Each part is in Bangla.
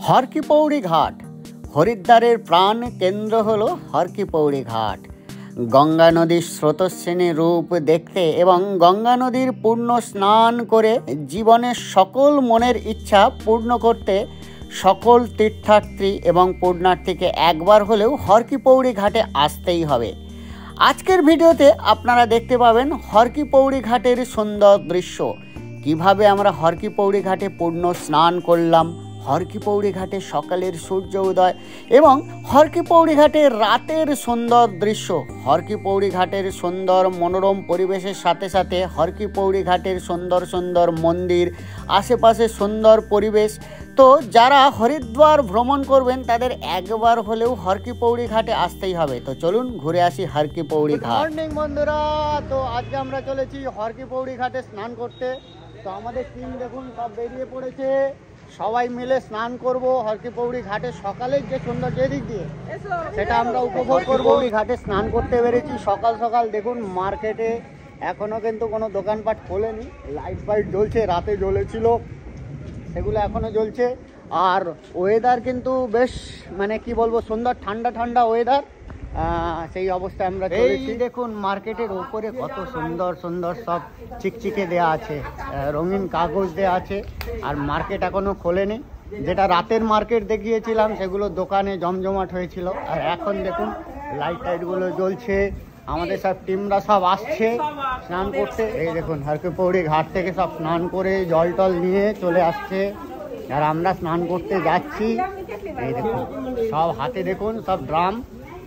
হরকি-পৌড়ি ঘাট হরিদ্বারের প্রাণ কেন্দ্র হলো হরকি-পৌড়ি ঘাট। গঙ্গা নদীর স্রোতস্বিনী রূপ দেখতে এবং গঙ্গা নদীর পূর্ণ স্নান করে জীবনের সকল মনের ইচ্ছা পূর্ণ করতে সকল তীর্থার্থী এবং পুণ্যার্থীকে একবার হলেও হরকি-পৌড়ি ঘাটে আসতেই হবে। আজকের ভিডিওতে আপনারা দেখতে পাবেন হরকি-পৌড়ি ঘাটের সুন্দর দৃশ্য, কিভাবে আমরা হরকি-পৌড়ি ঘাটে পূর্ণ স্নান করলাম, হরকি-পৌড়ি ঘাটে সকালের সূর্য উদয় এবং হরকি-পৌড়ি ঘাটের রাতের সুন্দর দৃশ্য। হরকি-পৌড়ি ঘাটের সুন্দর মনোরম পরিবেশের সাথে সাথে হরকি-পৌড়ি ঘাটের সুন্দর সুন্দর মন্দির, আশেপাশে সুন্দর পরিবেশ। তো যারা হরিদ্বার ভ্রমণ করবেন তাদের একবার হলেও হরকি-পৌড়ি ঘাটে আসতেই হবে। তো চলুন ঘুরে আসি হরকি-পৌড়ি ঘাট। গুড মর্নিং বন্ধুরা, তো আজকে আমরা চলেছি হরকি-পৌড়ি ঘাটে স্নান করতে। তো আমাদের টিম দেখুন সব বেরিয়ে পড়েছে, সবাই মিলে স্নান করব হরকি-পৌড়ি ঘাটে। সকালের যে সৌন্দর্য দিক দিয়ে সেটা আমরা উপভোগ করব। ঘাটে স্নান করতে পেরেছি সকাল সকাল। দেখুন মার্কেটে এখনো কিন্তু কোনো দোকানপাট খোলেনি, লাইট ফাইট জ্বলছে, রাতে জ্বলেছিল সেগুলো এখনো জ্বলছে। আর ওয়েদার কিন্তু বেশ মানে কি বলবো, সুন্দর ঠান্ডা ঠান্ডা ওয়েদার। সেই অবস্থায় আমরা চলেছি। দেখুন মার্কেটের ওপরে কত সুন্দর সুন্দর সব চিকচিকে দেয়া আছে, রঙিন কাগজ দেয়া আছে। আর মার্কেট এখনো খোলেনি, যেটা রাতের মার্কেট দেখিয়েছিলাম সেগুলো দোকানে জমজমাট হয়েছিল। আর এখন দেখুন লাইট টাইটগুলো জ্বলছে, আমাদের সব টিমরা সব আসছে স্নান করতে। এই দেখুন হরকি-পৌড়ি ঘাট থেকে সব স্নান করে জল টল নিয়ে চলে আসছে, আর আমরা স্নান করতে যাচ্ছি। এই দেখুন সব হাতে দেখুন সব ড্রাম,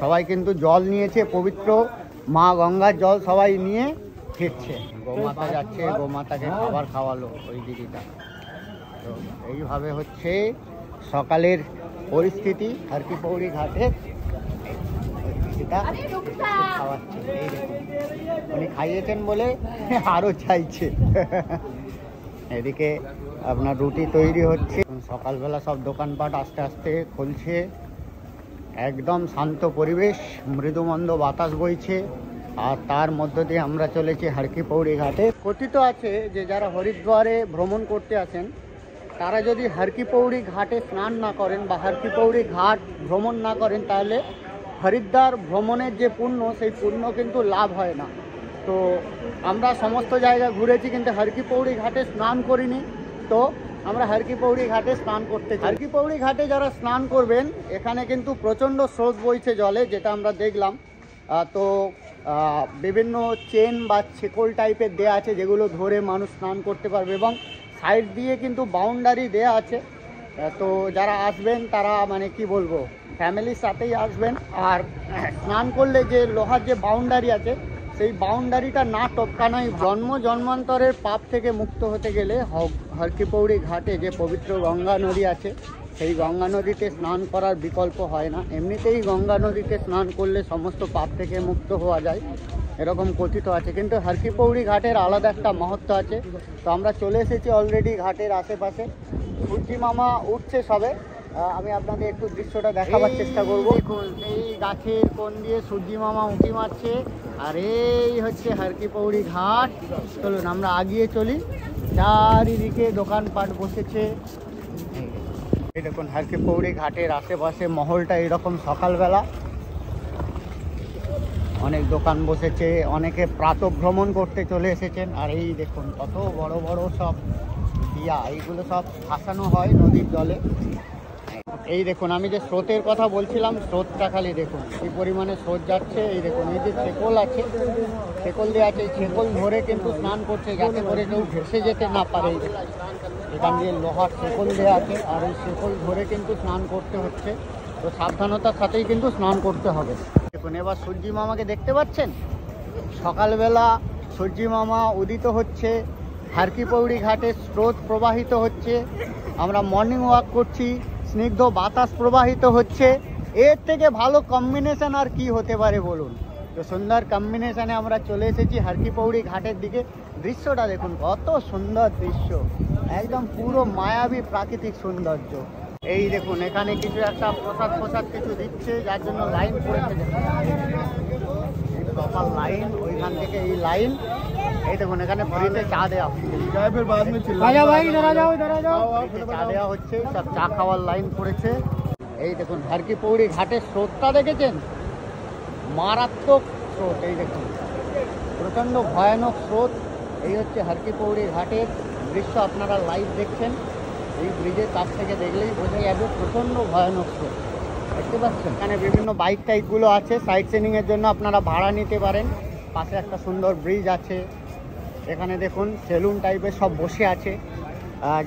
সবাই কিন্তু জল নিয়েছে, পবিত্র মা গঙ্গার জল সবাই নিয়ে ফিরছে। গোমাতা যাচ্ছে, গোমাতাকে খাবার খাওয়ালো ওই দিদিটা। তো এইভাবে হচ্ছে সকালের পরিস্থিতি হরকি-পৌড়ি ঘাটের। খাওয়াচ্ছে, এই দেখুন উনি খাইয়েছেন বলে আরও চাইছে। এদিকে আপনার রুটি তৈরি হচ্ছে। সকালবেলা সব দোকানপাট আস্তে আস্তে খুলছে, একদম শান্ত পরিবেশ, মৃদুমন্দ বাতাস বইছে। আর তার মধ্য দিয়ে আমরা চলেছি হরকি-পৌড়ি ঘাটে। কথিত আছে যে যারা হরিদ্বারে ভ্রমণ করতে আসেন তারা যদি হরকি-পৌড়ি ঘাটে স্নান না করেন বা হরকি-পৌড়ি ঘাট ভ্রমণ না করেন তাহলে হরিদ্বার ভ্রমণের যে পুণ্য সেই পুণ্য কিন্তু লাভ হয় না। তো আমরা সমস্ত জায়গা ঘুরেছি কিন্তু হরকি-পৌড়ি ঘাটে স্নান করিনি। তো আমরা হরকি-পৌড়ি ঘাটে স্নান করতে চাই। হরকি-পৌড়ি ঘাটে যারা স্নান করবেন এখানে কিন্তু প্রচণ্ড স্রোত বইছে জলে, যেটা আমরা দেখলাম। তো বিভিন্ন চেন বা ছেকল টাইপের দেয়া আছে যেগুলো ধরে মানুষ স্নান করতে পারবে, এবং সাইড দিয়ে কিন্তু বাউন্ডারি দেয়া আছে। তো যারা আসবেন তারা মানে কি বলবো ফ্যামিলির সাথেই আসবেন। আর স্নান করলে যে লোহার যে বাউন্ডারি আছে সেই বাউন্ডারিটা না টপকানোই। জন্ম জন্মান্তরের পাপ থেকে মুক্ত হতে গেলে হরকি-পৌড়ি ঘাটে যে পবিত্র গঙ্গা নদী আছে সেই গঙ্গা নদীতে স্নান করার বিকল্প হয় না। এমনিতেই গঙ্গা নদীতে স্নান করলে সমস্ত পাপ থেকে মুক্ত হওয়া যায়, এরকম কথিত আছে। কিন্তু হরকি-পৌড়ি ঘাটের আলাদা একটা মহত্ব আছে। তো আমরা চলে এসেছি অলরেডি ঘাটের আশেপাশে। সূর্যি মামা উঠছে সবে, আমি আপনাদের একটু দৃশ্যটা দেখাবার চেষ্টা করবো। দেখুন এই গাছের কোণ দিয়ে সূর্যি মামা উঁকি মারছে, আর এই হচ্ছে হরকি-পৌড়ি ঘাট। চলুন আমরা আগিয়ে চলি। চারিদিকে দোকানপাট বসেছে। এই দেখুন হরকি-পৌড়ি ঘাটের আশেপাশে মহলটা এরকম। সকালবেলা অনেক দোকান বসেছে, অনেকে প্রাতঃভ্রমণ করতে চলে এসেছেন। আর এই দেখুন কত বড় বড় সব দিয়া, এইগুলো সব ভাসানো হয় নদীর জলে। এই দেখুন আমি যে স্রোতের কথা বলছিলাম, স্রোতটা খালি দেখুন কি পরিমাণে স্রোত যাচ্ছে। এই দেখুন এই যে ছেকল আছে, ছেকল দিয়ে আছে, ছেকল ধরে কিন্তু স্নান করছে যাতে করে কেউ ভেসে যেতে না পারে। এখান দিয়ে লোহার ছেকল দেওয়া আছে, আর এই ছেকল ধরে কিন্তু স্নান করতে হচ্ছে। তো সাবধানতার সাথেই কিন্তু স্নান করতে হবে। দেখুন এবার সূর্যি মামাকে দেখতে পাচ্ছেন, সকালবেলা সূর্যি মামা উদিত হচ্ছে, হরকি-পৌড়ি ঘাটে স্রোত প্রবাহিত হচ্ছে, আমরা মর্নিং ওয়াক করছি, স্নিগ্ধ বাতাস প্রবাহিত হচ্ছে। এর থেকে ভালো কম্বিনেশন আর কি হতে পারে বলুন। তো সুন্দর কম্বিনেশনে আমরা চলে এসেছি হরকি-পৌড়ি ঘাটের দিকে। দৃশ্যটা দেখুন কত সুন্দর দৃশ্য, একদম পুরো মায়াবী প্রাকৃতিক সৌন্দর্য। এই দেখুন এখানে কিছু একটা প্রসাদ কিছু দিচ্ছে, যার জন্য লাইন পড়েছে। প্রপার লাইন, ওইখান থেকে এই লাইন। এই দেখুন এখানে ফ্রিতে চা দেওয়া চা দেওয়া হচ্ছে, সব চা খাওয়ার লাইন পড়েছে। এই দেখুন হারকিপৌড়ি ঘাটের স্রোতটা দেখেছেন, মারাত্মক স্রোত। এই দেখুন প্রচণ্ড ভয়ানক স্রোত। এই হচ্ছে হারকিপৌড়ি ঘাটের দৃশ্য, আপনারা লাইভ দেখছেন। এই ব্রিজের কাছ থেকে দেখলেই বোঝা যাবে প্রচণ্ড ভয়ানক স্রোত, দেখতে পাচ্ছেন। এখানে বিভিন্ন বাইক টাইকগুলো আছে, সাইড সিনিংয়ের জন্য আপনারা ভাড়া নিতে পারেন। পাশে একটা সুন্দর ব্রিজ আছে। এখানে দেখুন সেলুন টাইপের সব বসে আছে,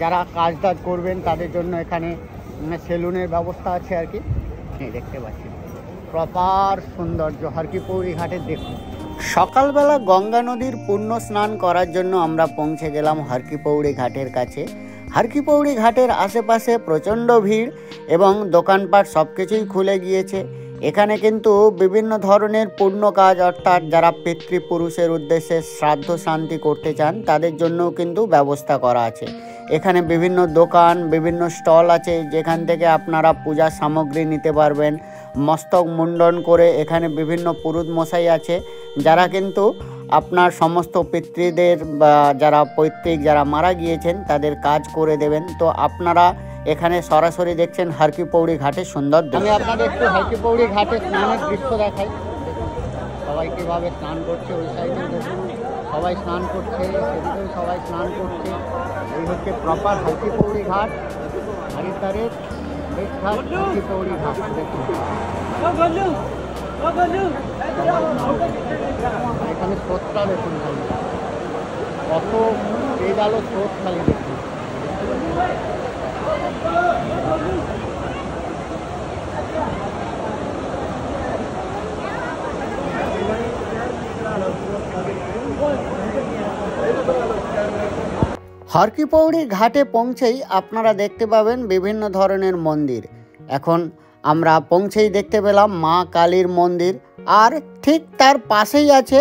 যারা কাজ টাজ করবেন তাদের জন্য এখানে সেলুনের ব্যবস্থা আছে আর কি। দেখতে পাচ্ছেন প্রপার সৌন্দর্য হারকিপৌড়ি ঘাটের। দেখুন সকালবেলা গঙ্গা নদীর পূর্ণ স্নান করার জন্য আমরা পৌঁছে গেলাম হারকিপৌড়ি ঘাটের কাছে। হারকিপৌড়ি ঘাটের আশেপাশে প্রচণ্ড ভিড় এবং দোকানপাট সব কিছুই খুলে গিয়েছে। এখানে কিন্তু বিভিন্ন ধরনের পুণ্য কাজ, অর্থাৎ যারা পিতৃপুরুষের উদ্দেশ্যে শ্রাদ্ধ শান্তি করতে চান তাদের জন্যও কিন্তু ব্যবস্থা করা আছে। এখানে বিভিন্ন দোকান, বিভিন্ন স্টল আছে, যেখান থেকে আপনারা পূজার সামগ্রী নিতে পারবেন। মস্তক মুন্ডন করে এখানে বিভিন্ন পুরোহিত মশাই আছে, যারা কিন্তু আপনার সমস্ত পিতৃদের বা যারা পৈতৃক যারা মারা গিয়েছেন তাদের কাজ করে দেবেন। তো আপনারা এখানে সরাসরি দেখছেন হারকিপৌড়ি ঘাটের সুন্দর। আমি আপনাদের একটু হারকিপৌড়ি ঘাটের স্নানের দৃশ্য দেখাই। সবাই কীভাবে স্নান করছে, ওই সাইডে দেখুন সবাই স্নান করছে, সেদিকেও সবাই স্নান করছে। এই হচ্ছে প্রপার হারকিপৌড়ি ঘাট, হরিদ্বারের ঘাট হারকিপৌড়ি ঘাট। দেখুন এখানে স্রোতটা দেখুন, খালি কত তেজ আলো স্রোত, খালি দেখুন। হারকিপৌড়ি ঘাটে পৌঁছেই আপনারা দেখতে পাবেন বিভিন্ন ধরনের মন্দির। এখন আমরা পৌঁছেই দেখতে পেলাম মা কালীর মন্দির, আর ঠিক তার পাশেই আছে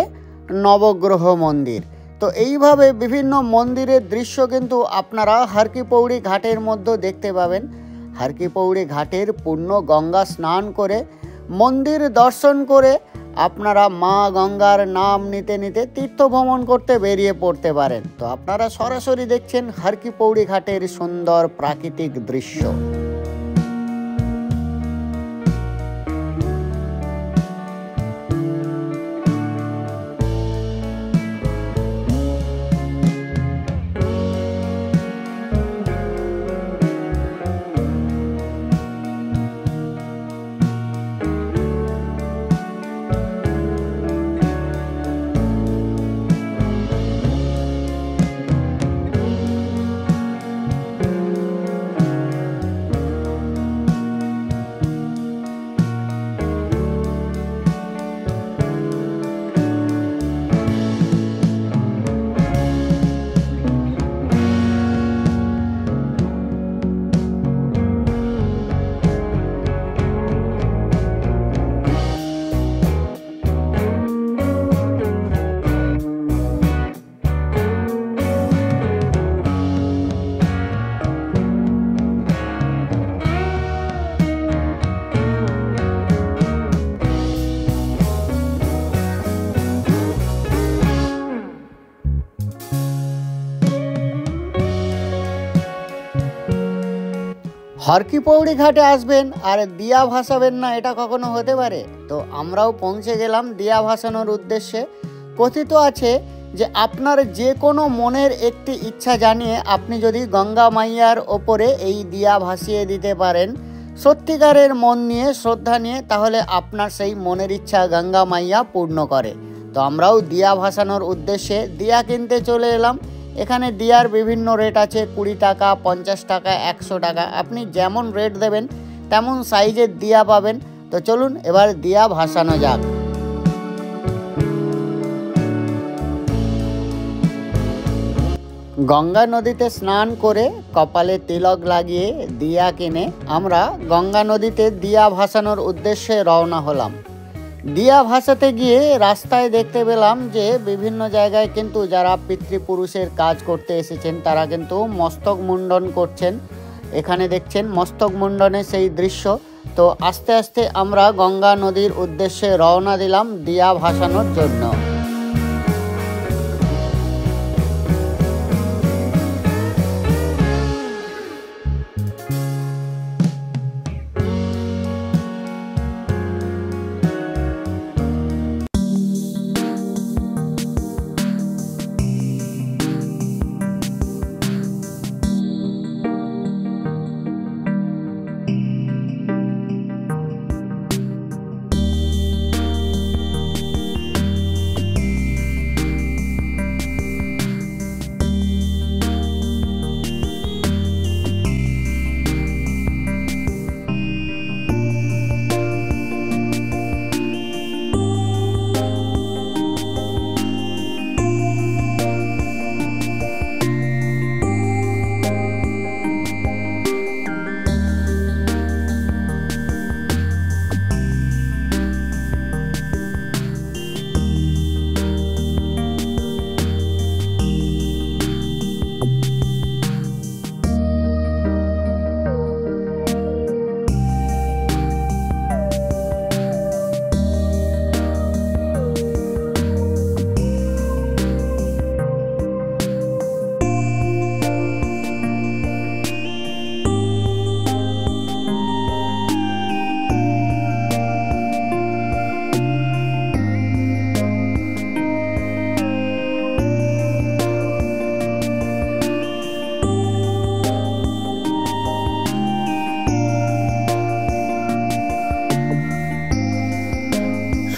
নবগ্রহ মন্দির। তো এইভাবে বিভিন্ন মন্দিরের দৃশ্য কিন্তু আপনারা হারকিপৌড়ি ঘাটের মধ্যে দেখতে পাবেন। হারকিপৌড়ি ঘাটের পূর্ণ গঙ্গা স্নান করে, মন্দির দর্শন করে আপনারা মা গঙ্গার নাম নিতে নিতে তীর্থ ভ্রমণ করতে বেরিয়ে পড়তে পারেন। তো আপনারা সরাসরি দেখছেন হারকিপৌড়ি ঘাটের সুন্দর প্রাকৃতিক দৃশ্য। হারকিপৌড়ি ঘাটে আসবেন আর দিয়া ভাসাবেন না, এটা কখনো হতে পারে? তো আমরাও পৌঁছে গেলাম দিয়া ভাসানোর উদ্দেশ্যে। কথিত আছে যে আপনার যে কোনো মনের একটি ইচ্ছা জানিয়ে আপনি যদি গঙ্গা মাইয়ার ওপরে এই দিয়া ভাসিয়ে দিতে পারেন সত্যিকারের মন নিয়ে, শ্রদ্ধা নিয়ে, তাহলে আপনার সেই মনের ইচ্ছা গঙ্গা মাইয়া পূর্ণ করে। তো আমরাও দিয়া ভাসানোর উদ্দেশ্যে দিয়া কিনতে চলে এলাম। এখানে দিয়ার বিভিন্ন রেট আছে, 20 টাকা, 50 টাকা, 100 টাকা। আপনি যেমন রেট দেবেন তেমন সাইজের দিয়া পাবেন। তো চলুন এবার দিয়া ভাসানো যাক। গঙ্গা নদীতে স্নান করে কপালে তিলক লাগিয়ে দিয়া কিনে আমরা গঙ্গা নদীতে দিয়া ভাসানোর উদ্দেশ্যে রওনা হলাম। দিয়া ভাসাতে গিয়ে রাস্তায় দেখতে পেলাম যে বিভিন্ন জায়গায় কিন্তু যারা পিতৃপুরুষের কাজ করতে এসেছেন তারা কিন্তু মস্তক মুন্ডন করছেন। এখানে দেখছেন মস্তক মুন্ডনের সেই দৃশ্য। তো আস্তে আস্তে আমরা গঙ্গা নদীর উদ্দেশ্যে রওনা দিলাম দিয়া ভাসানোর জন্য।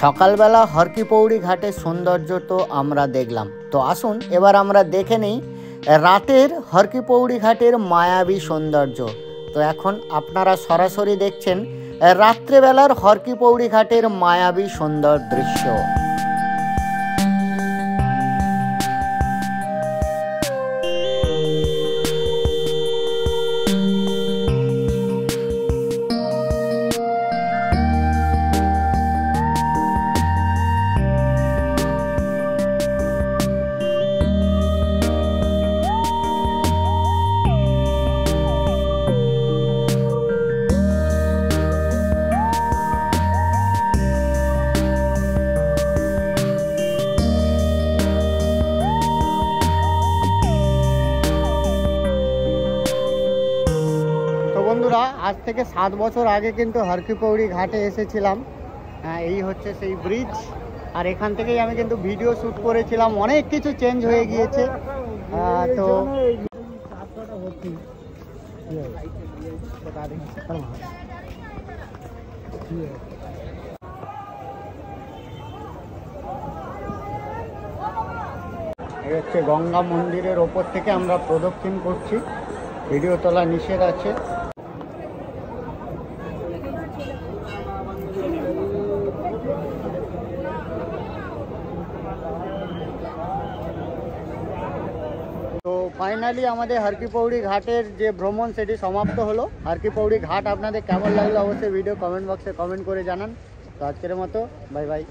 সকালবেলা হরকিপৌড়ি ঘাটের সৌন্দর্য তো আমরা দেখলাম, তো আসুন এবার আমরা দেখে নিই রাতের হরকিপৌড়ি ঘাটের মায়াবী সৌন্দর্য। তো এখন আপনারা সরাসরি দেখছেন রাত্রেবেলার হরকিপৌড়ি ঘাটের মায়াবী সুন্দর দৃশ্য। বন্ধুরা, আজ থেকে 7 বছর আগে কিন্তু হরকিপৌড়ি ঘাটে এসেছিলাম। এই হচ্ছে সেই ব্রিজ, আর এখান থেকেই আমি কিন্তু ভিডিও শ্যুট করেছিলাম। অনেক কিছু চেঞ্জ হয়ে গিয়েছে। তো এই হচ্ছে গঙ্গা মন্দিরের ওপর থেকে আমরা প্রদক্ষিণ করছি। ভিডিও তোলা নিষেধ আছে। তো ফাইনালি আমাদের হরকিপৌড়ি ঘাটের যে ভ্রমণ সেটি সমাপ্ত হলো। হরকিপৌড়ি ঘাট আপনাদের কেমন লাগলো অবশ্যই ভিডিও কমেন্ট বক্সে কমেন্ট করে জানান। তো আজকের মতো বাই বাই।